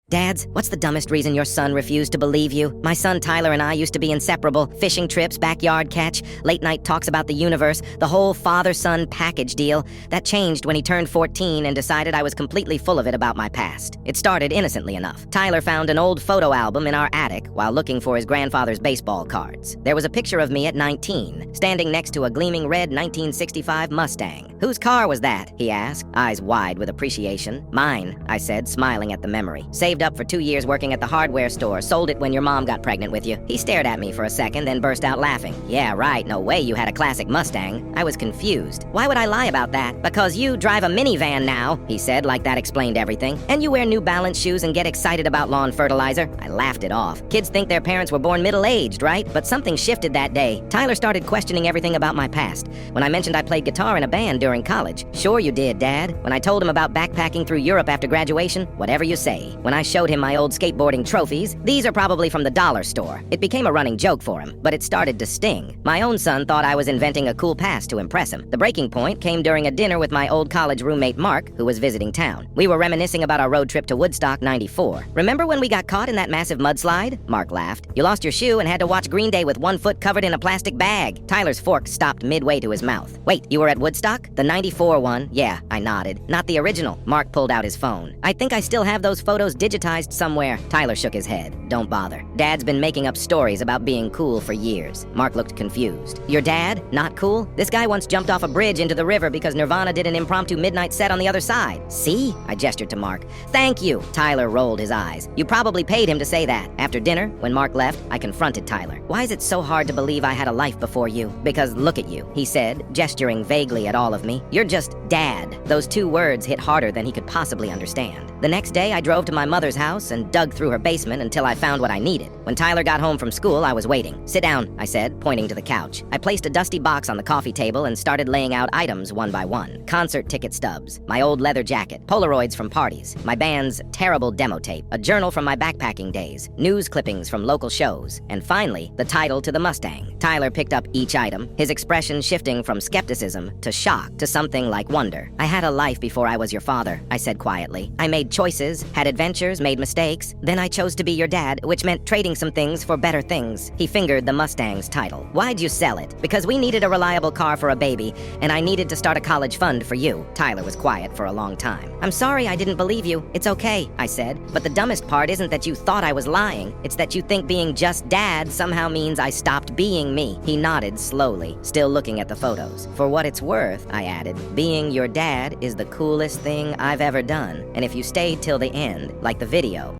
Dads, what's the dumbest reason your son refused to believe you? My son Tyler and I used to be inseparable. Fishing trips, backyard catch, late night talks about the universe, the whole father-son package deal. That changed when he turned 14 and decided I was completely full of it about my past. It started innocently enough. Tyler found an old photo album in our attic while looking for his grandfather's baseball cards. There was a picture of me at 19, standing next to a gleaming red 1965 Mustang. Whose car was that? He asked, eyes wide with appreciation. Mine, I said, smiling at the memory. Saved up for 2 years working at the hardware store, sold it when your mom got pregnant with you. He stared at me for a second, then burst out laughing. Yeah, right, no way you had a classic Mustang. I was confused. Why would I lie about that? Because you drive a minivan now, he said, like that explained everything. And you wear New Balance shoes and get excited about lawn fertilizer. I laughed it off. Kids think their parents were born middle-aged, right? But something shifted that day. Tyler started questioning everything about my past. When I mentioned I played guitar in a band during college. Sure you did, Dad. When I told him about backpacking through Europe after graduation, whatever you say. When I showed him my old skateboarding trophies, these are probably from the dollar store. It became a running joke for him, but it started to sting. My own son thought I was inventing a cool past to impress him. The breaking point came during a dinner with my old college roommate Mark, who was visiting town. We were reminiscing about our road trip to Woodstock, '94. Remember when we got caught in that massive mudslide? Mark laughed. You lost your shoe and had to watch Green Day with one foot covered in a plastic bag. Tyler's fork stopped midway to his mouth. Wait, you were at Woodstock? The '94 one? Yeah, I nodded. Not the original. Mark pulled out his phone. I think I still have those photos digitized somewhere. Tyler shook his head. Don't bother. Dad's been making up stories about being cool for years. Mark looked confused. Your dad? Not cool? This guy once jumped off a bridge into the river because Nirvana did an impromptu midnight set on the other side. See? I gestured to Mark. Thank you. Tyler rolled his eyes. You probably paid him to say that. After dinner, when Mark left, I confronted Tyler. Why is it so hard to believe I had a life before you? Because look at you, he said, gesturing vaguely at all of me. You're just Dad. Those two words hit harder than he could possibly understand. The next day, I drove to my mother's house and dug through her basement until I found what I needed. When Tyler got home from school, I was waiting. Sit down, I said, pointing to the couch. I placed a dusty box on the coffee table and started laying out items one by one. Concert ticket stubs, my old leather jacket, Polaroids from parties, my band's terrible demo tape, a journal from my backpacking days, news clippings from local shows, and finally, the title to the Mustang. Tyler picked up each item, his expression shifting from skepticism to shock to something like wonder. I had a life before I was your father, I said quietly. I made choices, had adventures, made mistakes. Then I chose to be your dad, which meant trading some things for better things. He fingered the Mustang's title. Why'd you sell it? Because we needed a reliable car for a baby, and I needed to start a college fund for you. Tyler was quiet for a long time. I'm sorry I didn't believe you. It's okay, I said. But the dumbest part isn't that you thought I was lying. It's that you think being just dad somehow means I stopped being me. He nodded slowly, still looking at the photos. For what it's worth, I added, being your dad is the coolest thing I've ever done. And if you stayed till the end, like the video,